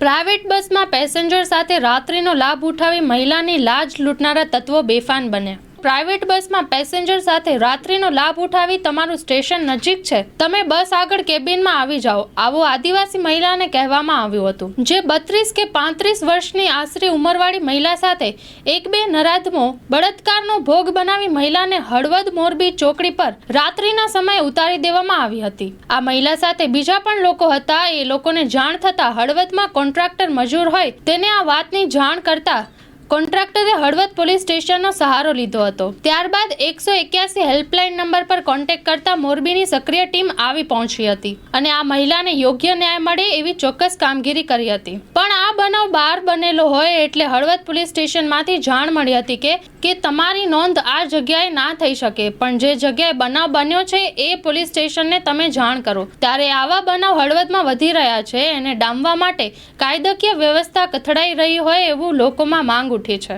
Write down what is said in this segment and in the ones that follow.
Private બસમાં passenger સાથે રાત્રિનો લાભ ઉઠાવી મહિલાની લાજ લૂંટનારા તત્વો બેફાન બન્યા। પ્રાઇવેટ બસમાં પેસેન્જર સાથે રાત્રિનો લાભ ઉઠાવી તમારું સ્ટેશન નજીક છે, તમે બસ આગળ કેબિનમાં આવી જાઓ, આવું આદિવાસી મહિલાને કહેવામાં આવ્યું હતું, જે 32 કે 35 વર્ષની આશરે ઉંમરવાળી મહિલા સાથે એક બે નરાધમો બળાત્કારનો ભોગ બનાવી મહિલાને હળવદ મોરબી ચોકડી પર રાત્રિના સમયે ઉતારી દેવામાં આવી હતી। આ મહિલા સાથે બીજા પણ લોકો હતા। એ લોકોને જાણ થતા હળવદમાં કોન્ટ્રાક્ટર મજૂર હોય તેને આ વાતની જાણ કરતા કોન્ટ્રાક્ટરે હળવદ પોલીસ સ્ટેશનનો સહારો લીધો હતો। ત્યારબાદ 181 હેલ્પલાઇન નંબર પર કોન્ટેક્ટ કરતા મોરબીની સક્રિય ટીમ આવી પહોંચી હતી અને આ મહિલાને યોગ્ય ન્યાય મળે એવી ચોક્કસ કામગીરી કરી હતી। પણ આ બનાવ બહાર બનેલો હોય એટલે હળવદ પોલીસ સ્ટેશનમાંથી જાણ મળી હતી કે તમારી નોંધ આ જગ્યાએ ના થઈ શકે, પણ જે જગ્યાએ બનાવ બન્યો છે એ પોલીસ સ્ટેશનને તમે જાણ કરો। ત્યારે આવા બનાવ હળવદમાં વધી રહ્યા છે અને ડામવા માટે કાયદાકીય વ્યવસ્થા કથળાઈ રહી હોય એવું લોકોમાં માંગ ઉઠી છે।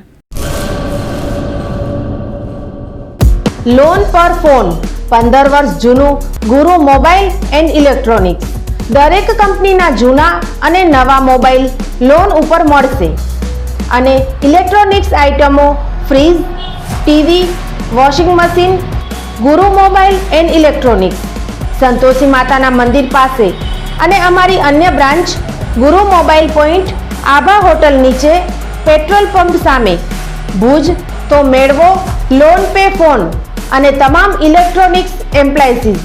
લોન પર ફોન 15 વર્ષ જૂનું ગુરુ મોબાઈલ એન્ડ ઇલેક્ટ્રોનિક્સ। દરેક કંપનીના જૂના અને નવા મોબાઈલ લોન ઉપર મળશે અને ઇલેક્ટ્રોનિક્સ આઇટમો ફ્રીજ, ટીવી, વોશિંગ મશીન। ગુરુ મોબાઈલ એન્ડ ઇલેક્ટ્રોનિક્સ સંતોષી માતાના મંદિર પાસે અને અમારી અન્ય બ્રાન્ચ ગુરુ મોબાઈલ પોઈન્ટ આભા હોટલ નીચે પેટ્રોલ પંપ સામે ભુજ। તો મેળવો લોન પે ફોન અને તમામ ઇલેક્ટ્રોનિક્સ એપ્લાયન્સીસ।